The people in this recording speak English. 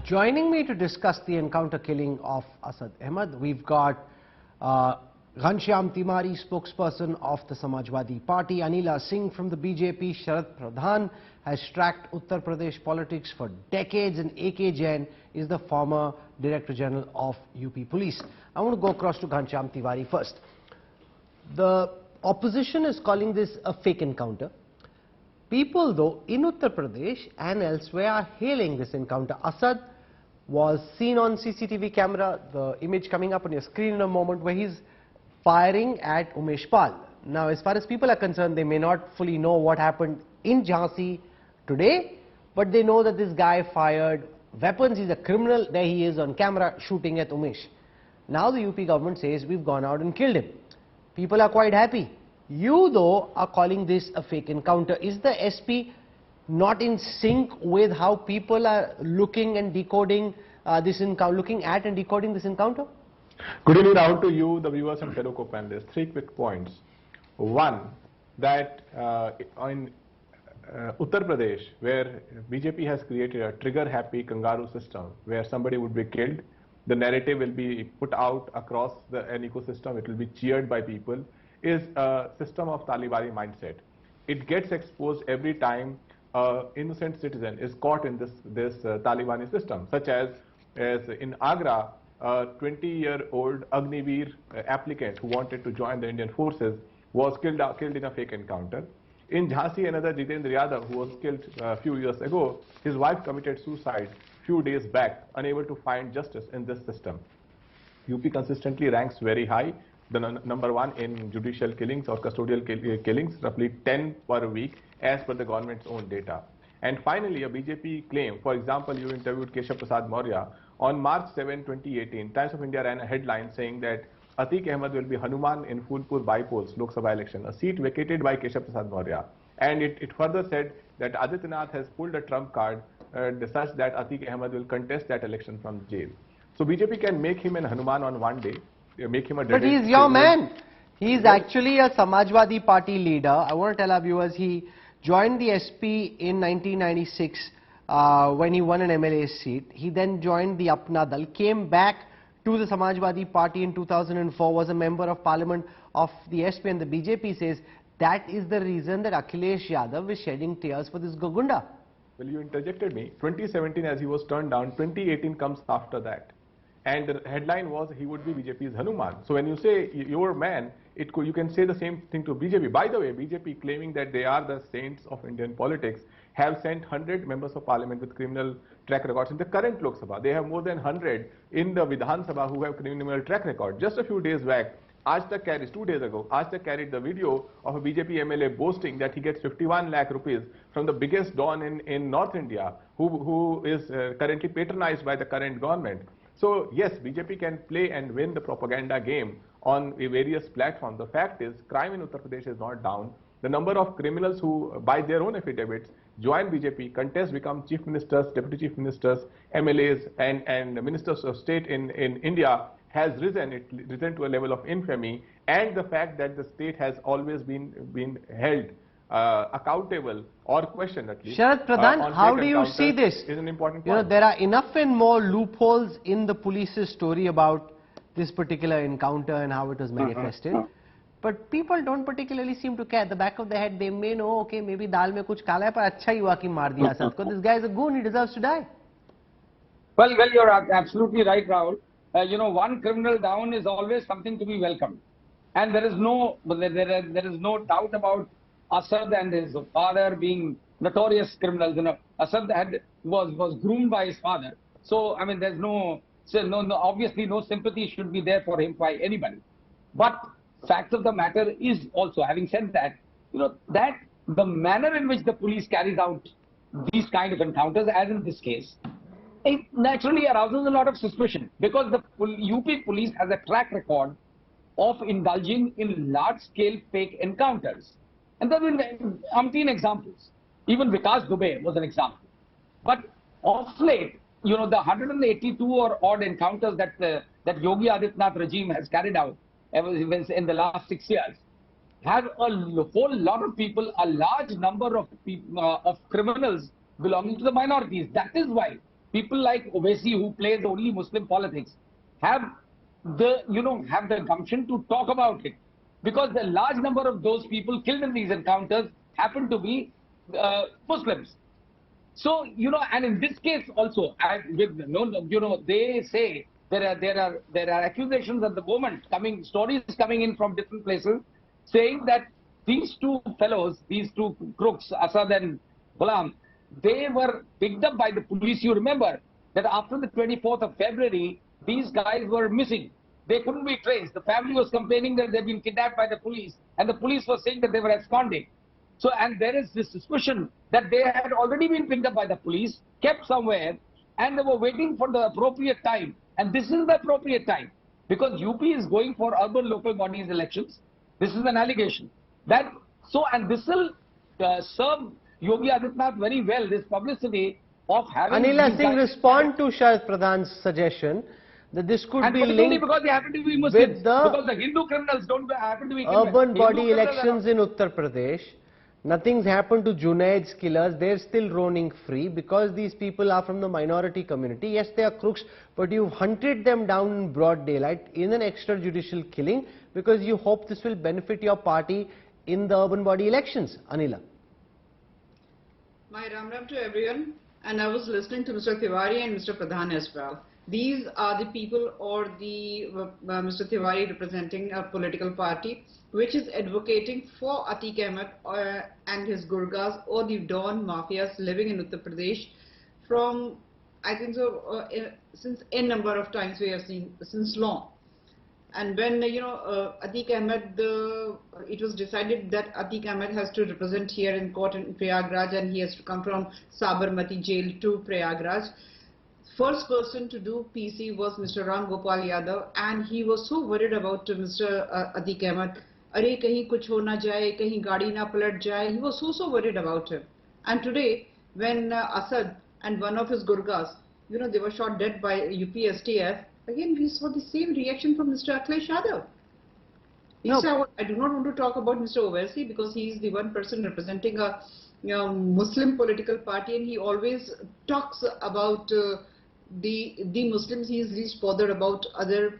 Joining me to discuss the encounter killing of Asad Ahmed, we've got Ghanshyam Tiwari, spokesperson of the Samajwadi Party, Anila Singh from the BJP, Sharad Pradhan has tracked Uttar Pradesh politics for decades, and AK Jain is the former Director General of UP Police. I want to go across to Ghanshyam Tiwari first. The opposition is calling this a fake encounter. People, though, in Uttar Pradesh and elsewhere are hailing this encounter. Asad was seen on CCTV camera, the image coming up on your screen in a moment, where he's firing at Umesh Pal. Now, as far as people are concerned, they may not fully know what happened in Jhansi today, but they know that this guy fired weapons. He's a criminal. There he is on camera shooting at Umesh. Now the UP government says we've gone out and killed him. People are quite happy. You, though, are calling this a fake encounter. Is the SP not in sync with how people are looking and decoding this encounter, looking at and decoding this encounter? Good evening, Rahul, to you, the viewers and fellow co-panelists. Three quick points. One, that in Uttar Pradesh, where BJP has created a trigger-happy kangaroo system, where somebody would be killed, the narrative will be put out across an ecosystem, it will be cheered by people, is a system of Talibani mindset. It gets exposed every time an innocent citizen is caught in this Talibani system, such as in Agra, a 20-year-old Agniveer applicant who wanted to join the Indian forces was killed in a fake encounter. In Jhansi, another Jitendra Yadav who was killed a few years ago, his wife committed suicide few days back, unable to find justice in this system. UP consistently ranks very high, the number one in judicial killings or custodial killings, roughly 10 per week as per the government's own data. And finally, a BJP claim, for example, you interviewed Keshav Prasad Maurya. On March 7, 2018, Times of India ran a headline saying that Atiq Ahmed will be Hanuman in Phulpur bypolls Lok Sabha election, a seat vacated by Keshav Prasad Maurya. And it further said that Adityanath has pulled a trump card such that Atiq Ahmed will contest that election from jail. So BJP can make him an Hanuman on one day, make him a... But he's your man. He's actually a Samajwadi Party leader. I want to tell our viewers, he joined the SP in 1996 when he won an MLA seat. He then joined the Apna Dal, came back to the Samajwadi Party in 2004, was a member of parliament of the SP, and the BJP says that is the reason that Akhilesh Yadav is shedding tears for this Gugunda. Well, you interjected me. 2017 as he was turned down, 2018 comes after that. And the headline was he would be BJP's Hanuman. So when you say your man, you can say the same thing to BJP. By the way, BJP claiming that they are the saints of Indian politics have sent 100 members of parliament with criminal track records in the current Lok Sabha. They have more than 100 in the Vidhan Sabha who have criminal track record. Just a few days back, Asad carries, 2 days ago, Asad carried the video of a BJP MLA boasting that he gets 51 lakh rupees from the biggest don in North India, who is currently patronized by the current government. So yes, BJP can play and win the propaganda game on various platforms. The fact is, crime in Uttar Pradesh is not down. The number of criminals who, by their own affidavits, join BJP, contest, become chief ministers, deputy chief ministers, MLAs, and ministers of state in India has risen to a level of infamy. And the fact that the state has always been held accountable or questioned at least. Sharad Pradhan, how do you see this? Is an important point. You know, there are enough and more loopholes in the police's story about this particular encounter and how it was manifested. But people don't particularly seem to care. At the back of their head, they may know, okay, maybe dal mein kuch kala hai, par acha hi hua ki maar diya Asad ko. This guy is a goon, he deserves to die. Well, you're absolutely right, Rahul. You know, one criminal down is always something to be welcomed. And there is no doubt about Asad and his father being notorious criminals. You know, Asad was groomed by his father. So, I mean, there's obviously no sympathy should be there for him by anybody. But fact of the matter is also, having said that, you know, that the manner in which the police carries out these kind of encounters, as in this case, it naturally arouses a lot of suspicion, because the UP police has a track record of indulging in large-scale fake encounters. And there have been umpteen examples. Even Vikas Dubey was an example. But of late, you know, the 182 or odd encounters that Yogi Adityanath regime has carried out in the last 6 years have a whole lot of people, a large number of criminals belonging to the minorities. That is why people like Owaisi, who plays only Muslim politics, have the have the gumption to talk about it, because the large number of those people killed in these encounters happen to be Muslims. So and in this case also, they say there are accusations at the moment stories coming in from different places, saying that these two fellows, these two crooks, Asad and Ghulam, they were picked up by the police. You remember that after the 24th of February, these guys were missing. They couldn't be traced. The family was complaining that they'd been kidnapped by the police, and the police was saying that they were absconding. So, and there is this suspicion that they had already been picked up by the police, kept somewhere, and they were waiting for the appropriate time. And this is the appropriate time, because UP is going for urban local bodies elections. This is an allegation. And this will serve Yogi Adityanath very well, this publicity of having... Anila Singh, respond to Sharad Pradhan's suggestion that this could be linked because they happen to be Muslims, with the because the Hindu criminals don't happen to be urban body elections in Uttar Pradesh. Nothing's happened to Junaid's killers. They're still roaming free because these people are from the minority community. Yes, they are crooks, but you've hunted them down in broad daylight in an extrajudicial killing because you hope this will benefit your party in the urban body elections. Anila. My Ram Ram to everyone, and I was listening to Mr. Tiwari and Mr. Pradhan as well. These are the people, or the Mr. Tiwari representing a political party which is advocating for Atiq Ahmed and his Gurgas, or the Dawn mafias living in Uttar Pradesh from, I think so, since a number of times we have seen, since long. And when Atiq Ahmed, it was decided that Atiq Ahmed has to represent here in court in Prayagraj, and he has to come from Sabarmati jail to Prayagraj. First person to do PC was Mr. Ram Gopal Yadav, and he was so worried about Mr. Atiq Ahmed. Are kahin kuch ho na jaye, kahin gaadi na palat jaye. He was so worried about him. And today, when Asad and one of his Gurgas, they were shot dead by UPSTF, again we saw the same reaction from Mr. Akhilesh Yadav. I do not want to talk about Mr. Owaisi because he is the one person representing a Muslim political party, and he always talks about the Muslims. He is least bothered about other